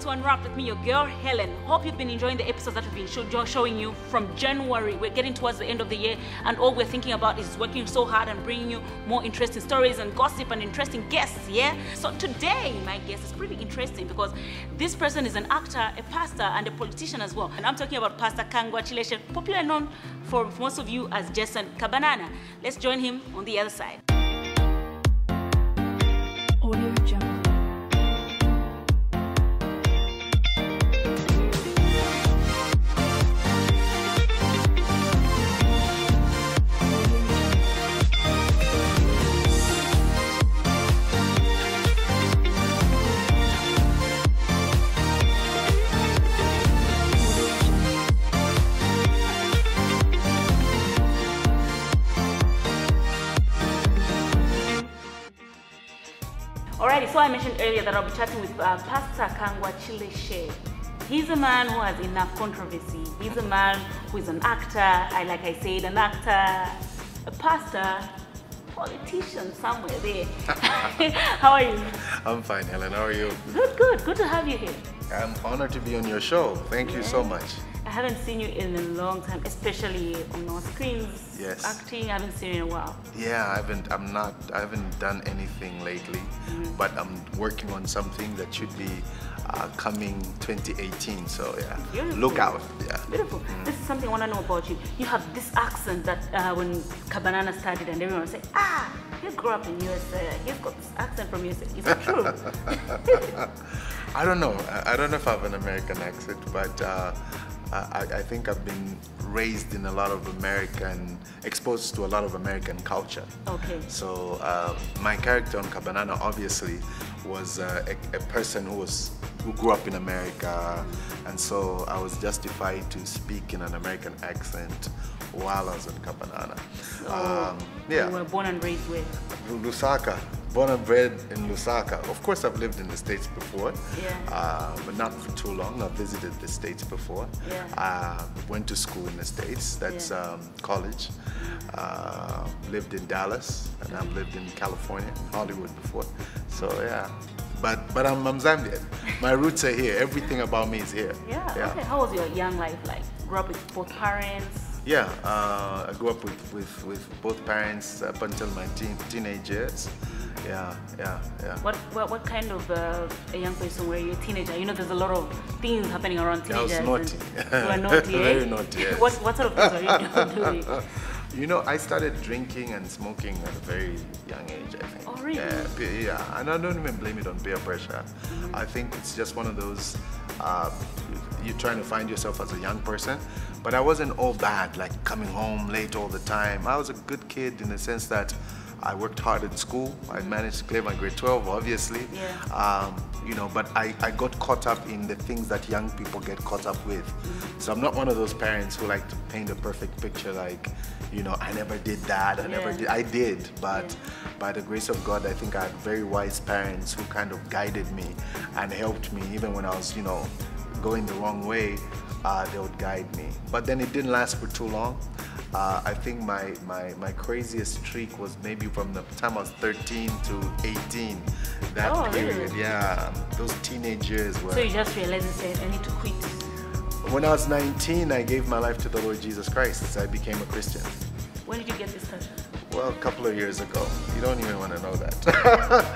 to Unwrapped with me, your girl Helen. Hope you've been enjoying the episodes that we've been showing you from January. We're getting towards the end of the year, and all we're thinking about is working so hard and bringing you more interesting stories and gossip and interesting guests, yeah? So today, my guest is pretty interesting because this person is an actor, a pastor, and a politician as well. And I'm talking about Pastor Kangwa Chileshe, popularly known for most of you as Jason Kabanana. Let's join him on the other side. Audio Jungle. Alrighty, so I mentioned earlier that I'll be chatting with Pastor Kangwa Chileshe. He's a man who has enough controversy. He's a man who is an actor, like I said, an actor, a pastor, politician somewhere there. How are you? I'm fine, Helen. How are you? Good. Good to have you here. I'm honored to be on your show. Thank you so much. I haven't seen you in a long time, especially on our screens. Yes. Acting, I haven't seen you in a while. Yeah, I haven't done anything lately, but I'm working on something that should be coming 2018. So yeah, beautiful. Look out. Yeah. Beautiful. This is something I want to know about you. You have this accent that when Kabanana started and everyone said, he grew up in USA. He's got this accent from USA. Is that true? I don't know. I don't know if I have an American accent, but I think I've been raised in a lot of exposed to a lot of American culture. Okay. So my character on Kabanana obviously was a person who grew up in America, and so I was justified to speak in an American accent while I was on Kabanana. You were born and raised where? Lusaka. Born and bred in Lusaka. Of course, I've lived in the States before, but not for too long. I've visited the States before. Went to school in the States. That's college. Lived in Dallas, and I've lived in California, Hollywood before. So yeah, but I'm Zambian. My roots are here. Everything about me is here. Yeah. Okay. How was your young life like? Grew up with both parents? Yeah, I grew up with both parents up until my teenage years. Yeah. What kind of a young person were you? A teenager? You know, there's a lot of things happening around teenagers. I was naughty. You were naughty, eh? Very naughty, yes. What sort of things were you doing? You know, I started drinking and smoking at a very young age, I think. Oh, really? Yeah, and I don't even blame it on peer pressure. I think it's just one of those, you're trying to find yourself as a young person, but I wasn't all bad, like coming home late all the time. I was a good kid in the sense that I worked hard at school. I managed to clear my grade 12, obviously. You know, but I got caught up in the things that young people get caught up with. So I'm not one of those parents who like to paint a perfect picture like, you know, I never did that, I did, but by the grace of God, I think I had very wise parents who kind of guided me and helped me even when I was, you know, going the wrong way. They would guide me. But then it didn't last for too long. I think my craziest streak was maybe from the time I was 13 to 18. That period, really? Yeah. Those teenage years were... So you just realized and said, I need to quit. When I was 19, I gave my life to the Lord Jesus Christ. I became a Christian. When did you get this touch? Well, a couple of years ago. You don't even want to know that.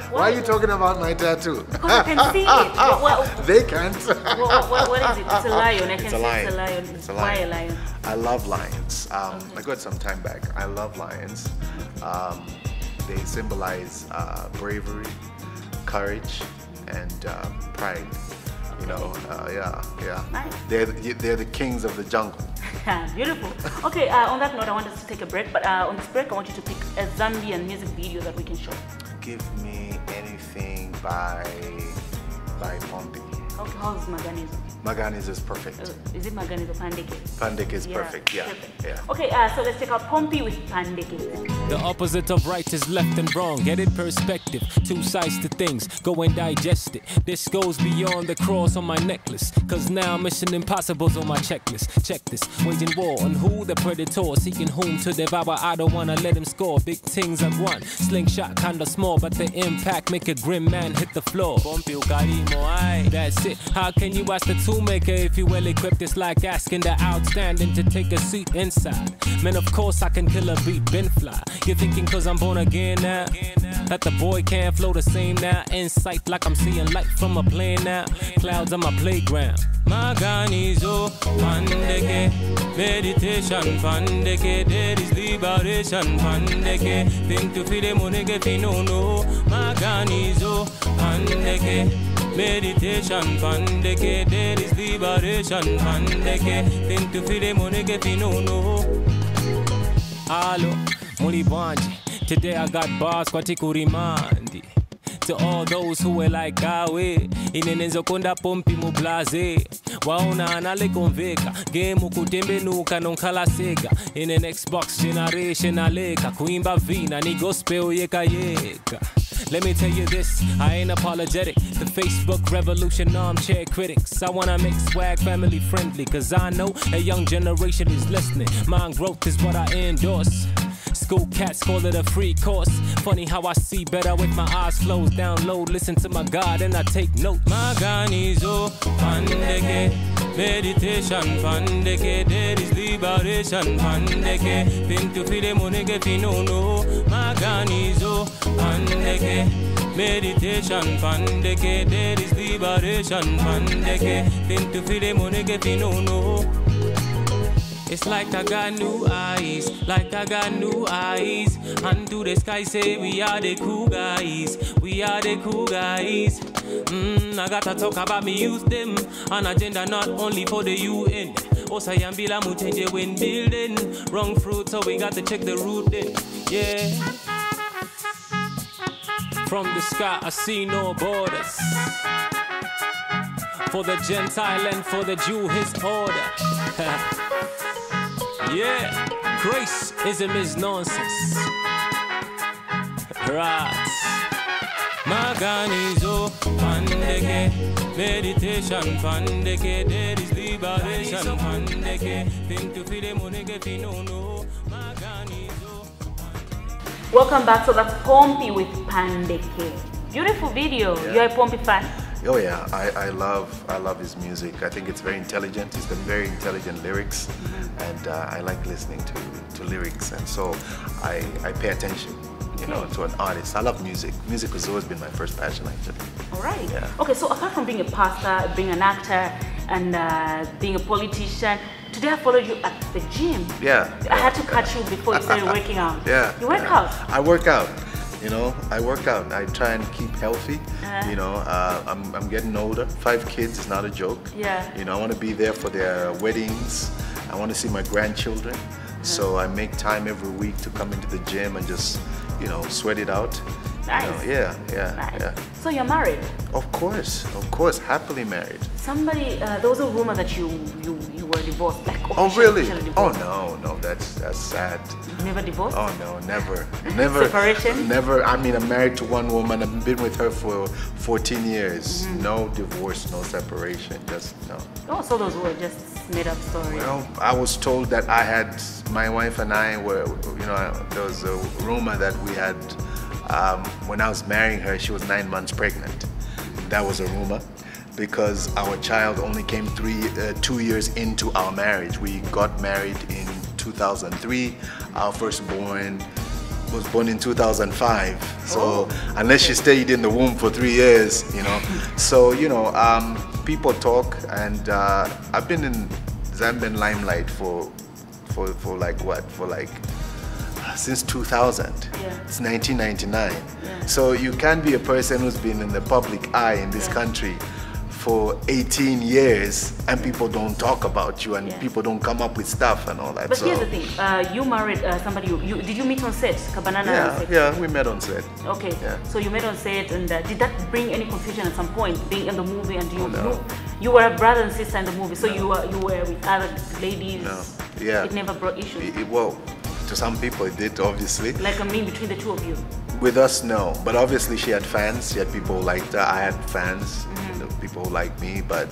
Why are you talking about my tattoo? Because I can see it. They can't. What is it? It's a lion. I can see it's a lion. It's a lion. Why a lion? I love lions. I got some time back. I love lions. They symbolize bravery, courage, and pride. You know, Nice. They're the kings of the jungle. Beautiful. Okay, on that note, I want us to take a break, but on this break, I want you to pick a Zambian music video that we can show. Give me anything by Pompey. Okay, how's Maganizo? Maganizo is perfect. Is it Maganizo Pandeke? Pandeke is perfect, yeah. Okay, so let's check out Pompey with Pandeke. The opposite of right is left and wrong. Get it perspective, two sides to things. Go and digest it. This goes beyond the cross on my necklace. Cause now Mission Impossible's on my checklist. Check this, waging war on who the predator, seeking whom to devour. I don't wanna let him score. Big things at one. Slingshot kinda small, but the impact make a grim man hit the floor. That's it. it. How can you ask the toolmaker if you well equipped? It's like asking the outstanding to take a seat inside. Man, of course I can kill a beat, been fly. You're thinking cause I'm born again now, that the boy can't flow the same now. Insight like I'm seeing light from a plane now. Clouds on my playground. Maganizo, pandeke, meditation, pandeke, there is liberation, pandeke, think to feel the money get no no. Maganizo, pandeke, meditation, pandeke, there is liberation, pandeke, think to feel the money get no no. Hello, Muli Banji, today I got bars kwa tikurimandi. To all those who were like Gawe, inenenzo konda pompi mublaze. Waona anale konveka, game ukutembe nuka nonkala sega. In an Xbox generation aleka, kuimba vina ni gospel yeka yeka. Let me tell you this, I ain't apologetic. The Facebook revolution armchair critics. I wanna make swag family friendly, cause I know a young generation is listening. Mind growth is what I endorse. School cats call it a free course. Funny how I see better with my eyes closed. Download, listen to my God and I take note. Maganizo, pandeke, meditation, pandeke, there is liberation, pandeke, think to feel the money get no no. Maganizo, pandeke, meditation, pandeke, there is liberation, pandeke, think to feel the money get no no. It's like I got new eyes, like I got new eyes. And to the sky say we are the cool guys, we are the cool guys. I gotta talk about me youth them, an agenda not only for the UN. Also Yambila Mutenje when building, wrong fruit so we got to check the root then, yeah. From the sky I see no borders. For the Gentile and for the Jew his order. Yeah, graceism is nonsense. Right. Maganizo, pandeke, meditation, pandeke, there is liberation, pandeke, think to feel the money get no no. Maganizo. Welcome back to the Pompey with Pandeke. Beautiful video. Yeah. You're a Pompey fan? Oh yeah, I love his music. I think it's very intelligent. He's got very intelligent lyrics, and I like listening to lyrics, and so I pay attention, you know, to an artist. I love music. Music has always been my first passion, actually. All right. Yeah. Okay, so apart from being a pastor, being an actor, and being a politician, today I followed you at the gym. Yeah. I had to catch you before you started working out. Yeah. You work out? I work out. You know, I work out. I try and keep healthy. You know, I'm getting older. 5 kids is not a joke. Yeah. You know, I want to be there for their weddings. I want to see my grandchildren. So I make time every week to come into the gym and just, you know, sweat it out. Nice. You know, yeah. Nice. So you're married? Of course, happily married. Somebody, there was a rumor that you were divorced. Like, oh really? Divorced. Oh no, that's sad. Never divorced? Oh no, never. Separation? Never. I mean, I'm married to one woman. I've been with her for 14 years. No divorce, no separation, just no. Oh, so those were just made up stories. Well, I was told that I had, my wife and I were, you know, there was a rumor that we had, when I was marrying her, she was 9 months pregnant. That was a rumor, because our child only came 2 years into our marriage. We got married in 2003. Our firstborn was born in 2005. So unless she stayed in the womb for 3 years, you know. So, you know, people talk, and I've been in Zambian limelight for like what? For like since 2000. Yeah. It's 1999. Yeah. So you can't be a person who's been in the public eye in this country for 18 years and people don't talk about you, and people don't come up with stuff and all that. But here's the thing, you married somebody, did you meet on set? Yeah, we met on set. Okay, so you met on set, and did that bring any confusion at some point, being in the movie, and you were a brother and sister in the movie, so you were with other ladies? No, yeah. It never brought issues? Well, to some people it did, obviously. Like a mean between the two of you? With us, no. But obviously she had fans. She had people who liked her. I had fans, you know, people who liked me. But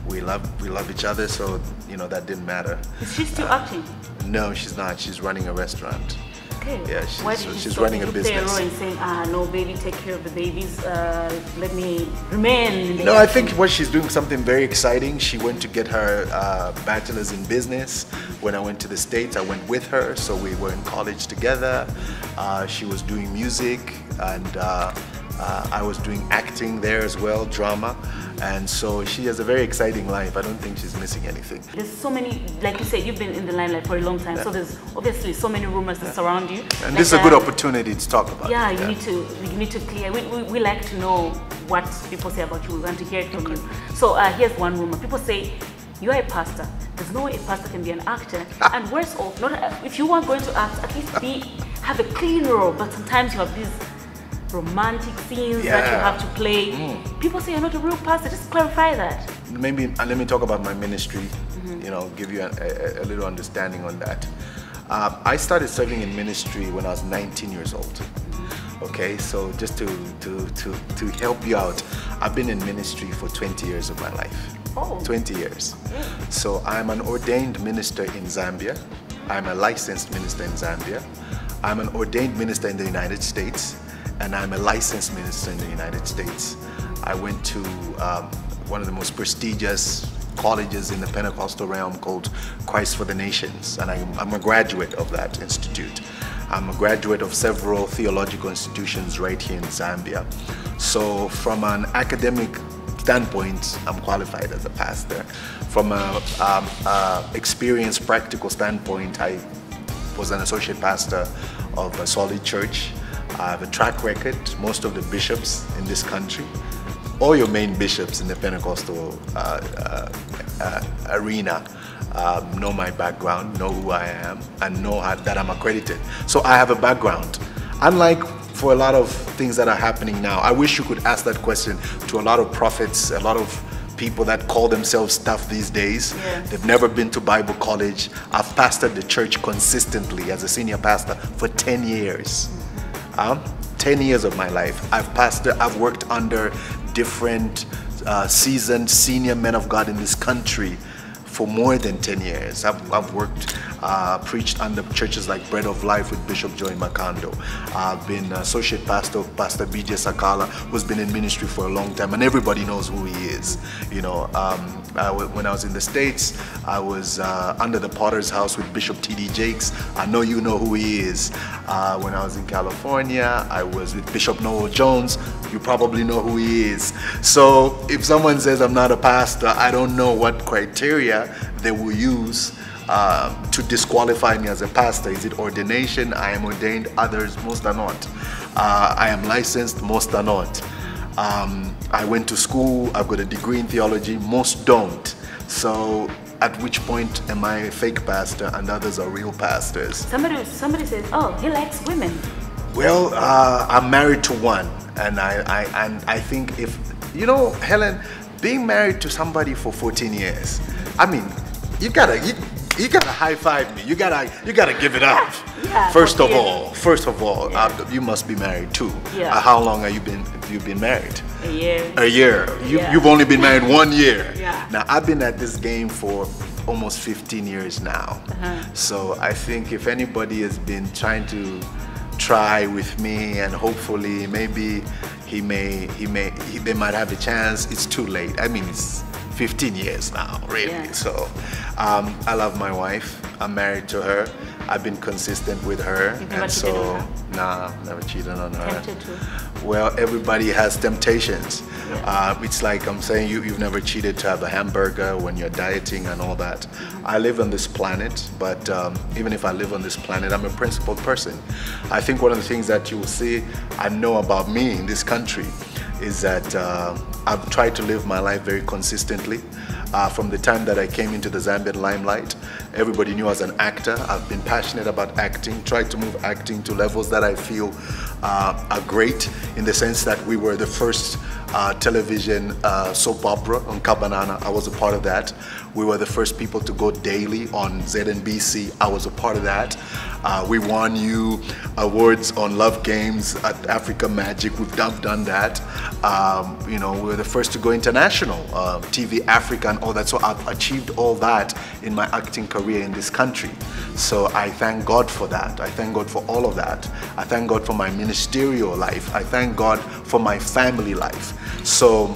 we love each other, so you know that didn't matter. Is she still acting? No, she's not. She's running a restaurant. Okay. Yeah, Why she's running a business. And saying, no, baby, take care of the babies. Let me remain. No, I think what she's doing something very exciting. She went to get her bachelor's in business. When I went to the States, I went with her, so we were in college together. She was doing music, and I was doing acting there as well, drama. And so she has a very exciting life. I don't think she's missing anything. There's so many, like you said, you've been in the limelight for a long time, so there's obviously so many rumors that surround you. And this is a good opportunity to talk about. Yeah, you need to clear. We like to know what people say about you. We want to hear it from you. So here's one rumor. People say you are a pastor. There's no way a pastor can be an actor. And worse off, not if you weren't going to act, at least have a clean role. But sometimes you have these romantic scenes that you have to play. People say you're not a real pastor. Just clarify that. Maybe let me talk about my ministry. You know, give you a little understanding on that. I started serving in ministry when I was 19 years old. Okay, so just to help you out, I've been in ministry for 20 years of my life. Oh. 20 years. So I'm an ordained minister in Zambia. I'm a licensed minister in Zambia. I'm an ordained minister in the United States. And I'm a licensed minister in the United States. I went to one of the most prestigious colleges in the Pentecostal realm called Christ for the Nations, and I'm a graduate of that institute. I'm a graduate of several theological institutions right here in Zambia. So from an academic standpoint, I'm qualified as a pastor. From an experienced practical standpoint, I was an associate pastor of a solid church. I have a track record. Most of the bishops in this country, all your main bishops in the Pentecostal arena know my background, know who I am, and know that I'm accredited. So I have a background. Unlike for a lot of things that are happening now, I wish you could ask that question to a lot of prophets, a lot of people that call themselves stuff these days. They've never been to Bible college. I've pastored the church consistently as a senior pastor for 10 years. 10 years of my life. I've worked under different seasoned senior men of God in this country for more than 10 years. I've worked, preached under churches like Bread of Life with Bishop Joy Makando. I've been associate pastor of Pastor BJ Sakala, who's been in ministry for a long time, and everybody knows who he is. You know, when I was in the States, I was under the Potter's House with Bishop T.D. Jakes. I know you know who he is. When I was in California, I was with Bishop Noel Jones. You probably know who he is. So if someone says I'm not a pastor, I don't know what criteria they will use to disqualify me as a pastor. Is it ordination? I am ordained. Others, most are not. I am licensed. Most are not. I went to school. I've got a degree in theology. Most don't. So at which point am I a fake pastor and others are real pastors? Somebody says, oh, he likes women. Well, I'm married to one, and I think if, you know, Helen, being married to somebody for 14 years, I mean, you gotta high five me. You gotta give it up. Yeah, First of all, you must be married too. Yeah. How long have you been married? A year. A year. You've only been married 1 year. Yeah. Now I've been at this game for almost 15 years now. So I think if anybody has been trying to try with me, and hopefully maybe they might have a chance, it's too late. I mean, it's 15 years now, really. Yeah. So I love my wife. I'm married to her. I've been consistent with her. You've never and cheated so, on her? nah, never cheated on her. Tempted to? Well, everybody has temptations. It's like I'm saying you've never cheated to have a hamburger when you're dieting and all that. I live on this planet, but even if I live on this planet, I'm a principled person. I think one of the things that you will see and know about me in this country is that I've tried to live my life very consistently. From the time that I came into the Zambian limelight, everybody knew I was an actor. I've been passionate about acting, tried to move acting to levels that I feel are great, in the sense that we were the first television soap opera on Kabanana. I was a part of that. We were the first people to go daily on ZNBC. I was a part of that. We won you awards on Love Games at Africa Magic. We've done that. You know, we were the first to go international, TV Africa and all that. So I've achieved all that in my acting career. career in this country. So I thank God for that. I thank God for all of that. I thank God for my ministerial life. I thank God for my family life. So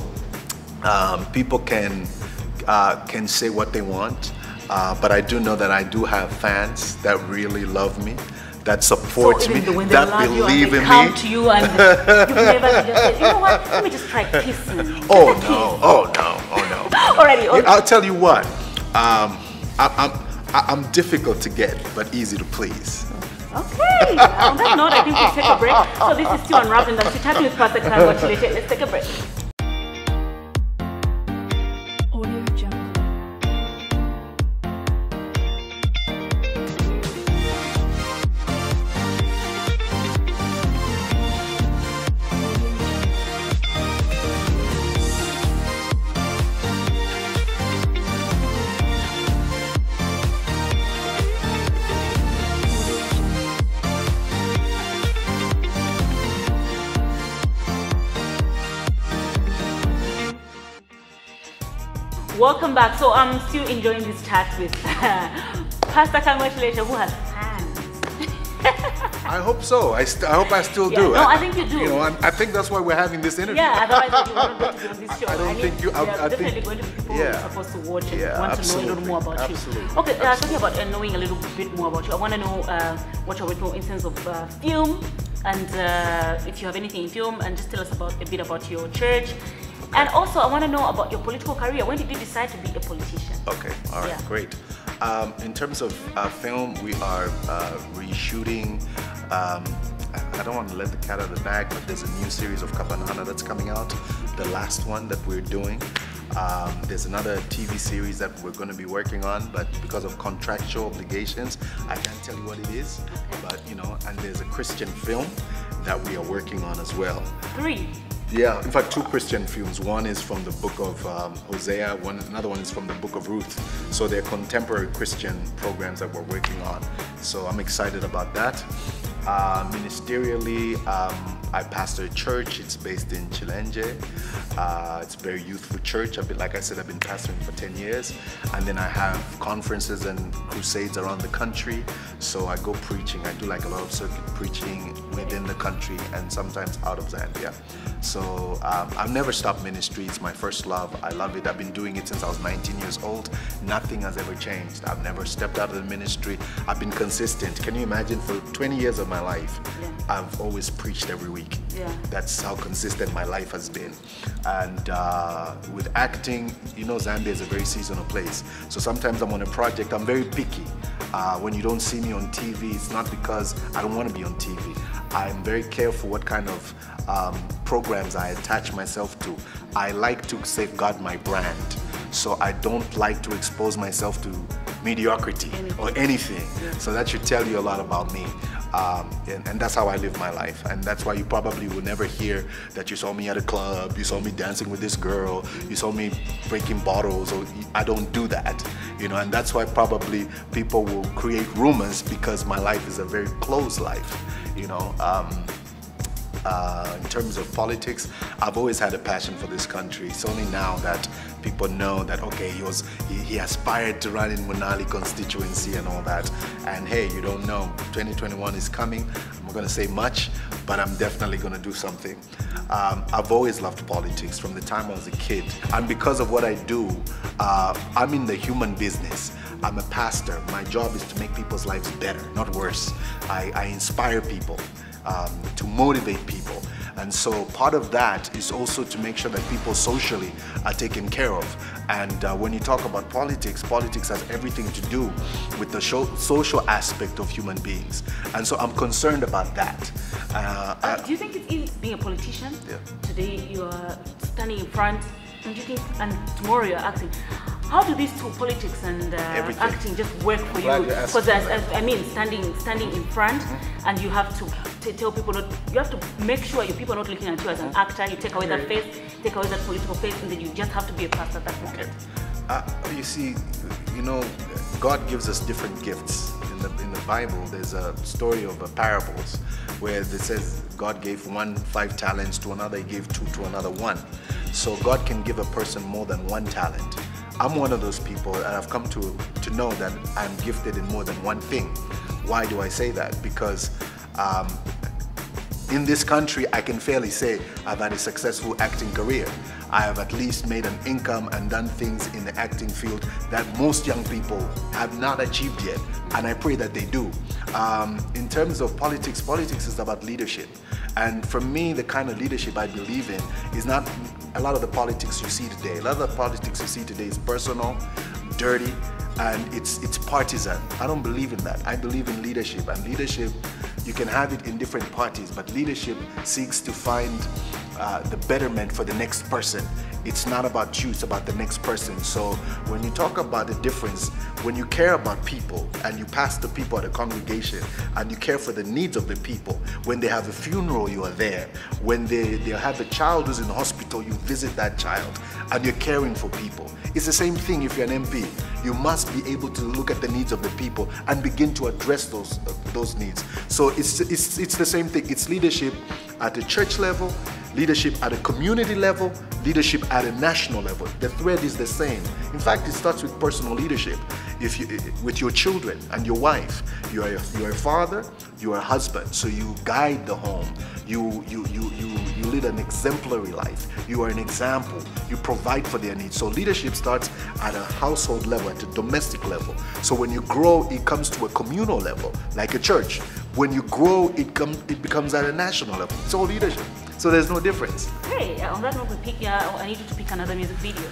people can say what they want, but I do know that I do have fans that really love me, that support me, that believe in me. Come to you and you've never just said, you know what? Let me just try kissing. Oh no! Oh no! Oh no! Already. I'll tell you what. I'm difficult to get, but easy to please. Okay. On that note, I think we'll take a break. So this is still Unwrapped, and I'm still chatting with Pastor Kangwa Chileshe. Let's take a break. Welcome back. So I'm still enjoying this chat with Pastor Kangwa Chileshe, who has fans. I hope so. I hope I still do. No, I think you do. You know, I think that's why we're having this interview. Yeah, otherwise you wouldn't going to be on this show. I don't think you. There are definitely going to be people who are supposed to watch and want to know a little more about you. Okay, talking about knowing a little bit more about you, I want to know what you're working on in terms of film, and if you have anything in film, and just tell us a bit about your church. And also, I want to know about your political career. When did you decide to be a politician? Okay, all right, great. In terms of film, we are reshooting. I don't want to let the cat out of the bag, but there's a new series of Kabanana that's coming out. The last one that we're doing. There's another TV series that we're going to be working on, but because of contractual obligations, I can't tell you what it is. But you know, and there's a Christian film that we are working on as well. 3. Yeah, in fact, 2 Christian films. One is from the book of Hosea, another one is from the book of Ruth. So they're contemporary Christian programs that we're working on. So I'm excited about that. Ministerially, I pastor a church. It's based in Chilenge. It's a very youthful church. Like I said, I've been pastoring for 10 years. And then I have conferences and crusades around the country. So I go preaching. I do like a lot of circuit preaching within the country and sometimes out of Zambia. So I've never stopped ministry. It's my first love. I love it. I've been doing it since I was 19 years old. Nothing has ever changed. I've never stepped out of the ministry. I've been consistent. Can you imagine? For 20 years of my life, I've always preached every week. That's how consistent my life has been. And with acting, you know, Zambia is a very seasonal place. So sometimes I'm on a project, I'm very picky. When you don't see me on TV, it's not because I don't want to be on TV. I'm very careful what kind of programs I attach myself to. I like to safeguard my brand. So I don't like to expose myself to mediocrity or anything. So that should tell you a lot about me. And that's how I live my life. And that's why you probably will never hear that you saw me at a club, you saw me dancing with this girl, you saw me breaking bottles, or I don't do that. You know, and that's why probably people will create rumors, because my life is a very closed life. You know, in terms of politics, I've always had a passion for this country. It's only now that people know that, okay, he aspired to run in Munali constituency and all that. And hey, you don't know, 2021 is coming. I'm not going to say much, but I'm definitely going to do something. I've always loved politics from the time I was a kid. And because of what I do, I'm in the human business. I'm a pastor. My job is to make people's lives better, not worse. I inspire people, to motivate people. And so part of that is also to make sure that people socially are taken care of. And when you talk about politics, politics has everything to do with the social aspect of human beings. And so I'm concerned about that. Do you think it's easy being a politician? Today you are standing in front, and you think, and tomorrow you're acting. How do these two, politics and acting, just work for you? Because I mean, standing in front, and you have to tell people not. You have to make sure your people are not looking at you as an actor. You take away that face, take away that political face, and then you just have to be a pastor at that moment. You see, you know, God gives us different gifts. In the Bible, there's a story of parables where it says God gave one 5 talents to another, he gave 2 to another 1. So God can give a person more than 1 talent. I'm one of those people, and I've come to know that I'm gifted in more than one thing. Why do I say that? Because in this country, I can fairly say I've had a successful acting career. I have at least made an income and done things in the acting field that most young people have not achieved yet, and I pray that they do. In terms of politics, politics is about leadership. And for me, the kind of leadership I believe in is not a lot of the politics you see today. A lot of the politics you see today is personal, dirty, and it's partisan. I don't believe in that. I believe in leadership, and leadership, you can have it in different parties, but leadership seeks to find the betterment for the next person. It's not about you, it's about the next person. So when you talk about the difference, when you care about people and you pastor people at a congregation and you care for the needs of the people, when they have a funeral, you are there. When they have a child who's in the hospital, you visit that child and you're caring for people. It's the same thing if you're an MP. You must be able to look at the needs of the people and begin to address those needs. So it's the same thing. It's leadership at the church level, leadership at a community level, leadership at a national level. The thread is the same. In fact, it starts with personal leadership. If you, with your children and your wife, you are a father, you are a husband, so you guide the home. You lead an exemplary life. You are an example. You provide for their needs. So leadership starts at a household level, at a domestic level. So when you grow, it comes to a communal level, like a church. When you grow, it becomes at a national level. It's all leadership. So there's no difference. Hey, on that note, I need you to pick another music video.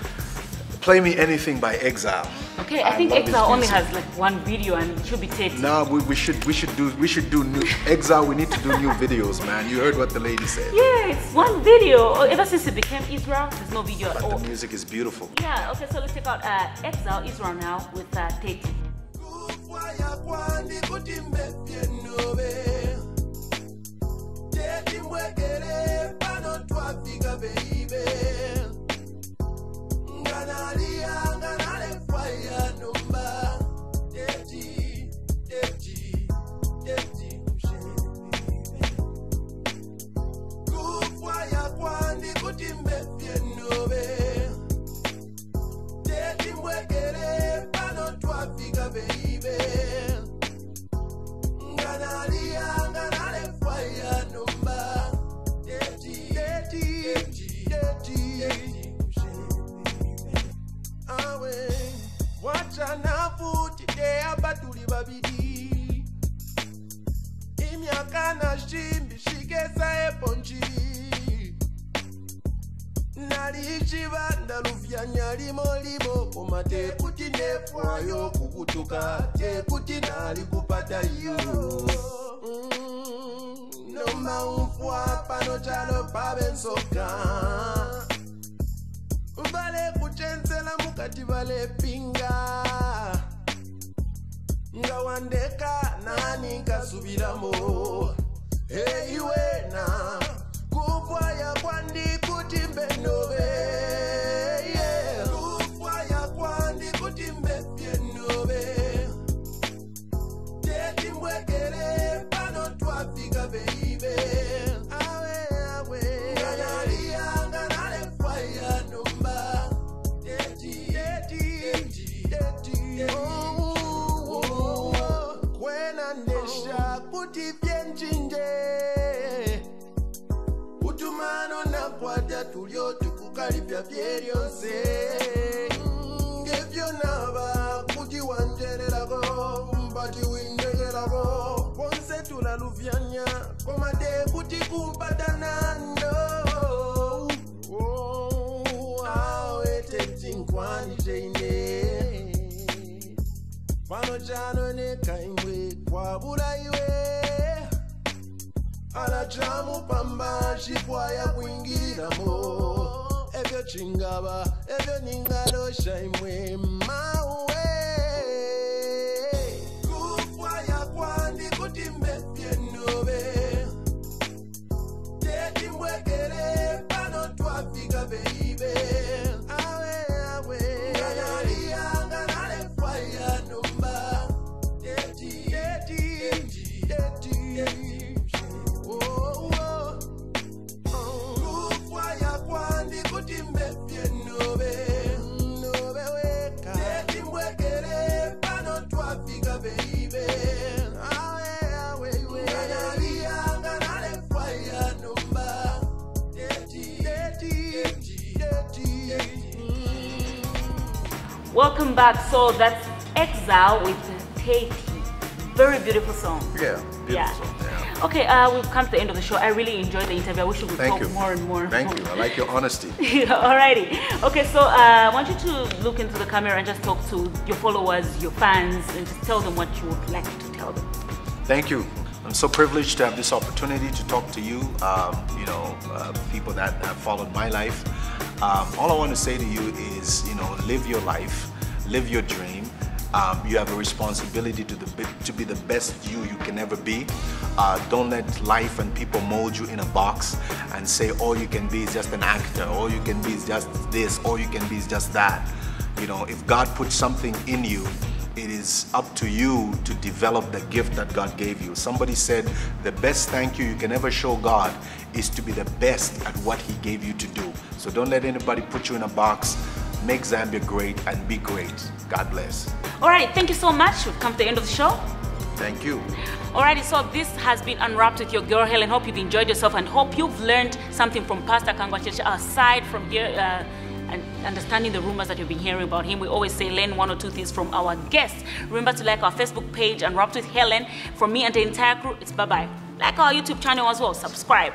Play me anything by Exile. Okay, I think Exile only has like one video and it should be 30. No, we should do new Exile. We need to do new videos, man. You heard what the lady said. Yeah, it's one video. Ever since it became Israel, there's no video at all. But the music is beautiful. Yeah. Okay, so let's check out Exile Israel now with Tate. Kuti mbepye nobe welcome back. So that's Exile with Tate. Very beautiful song. Yeah, beautiful song. Yeah. Okay, we've come to the end of the show. I really enjoyed the interview. I wish we could talk more and more. Thank you. I like your honesty. Alrighty. Okay, so I want you to look into the camera and just talk to your followers, your fans, and just tell them what you would like to tell them. Thank you. I'm so privileged to have this opportunity to talk to you, people that have followed my life. All I want to say to you is, live your life, live your dream. You have a responsibility to be the best you can ever be. Don't let life and people mold you in a box and say all you can be is just an actor, all you can be is just this, all you can be is just that. If God puts something in you, it is up to you to develop the gift that God gave you. Somebody said the best thank you can ever show God is to be the best at what He gave you to do. So don't let anybody put you in a box. Make Zambia great and be great. God bless. Alright, thank you so much. We've come to the end of the show. Thank you. Alrighty, so this has been Unwrapped with your girl Helen. Hope you've enjoyed yourself and hope you've learned something from Pastor Kangwa Chileshe aside from here and understanding the rumors that you've been hearing about him. We always say learn one or two things from our guests. Remember to like our Facebook page, Unwrapped with Helen. From me and the entire crew, it's bye-bye. Like our YouTube channel as well. Subscribe.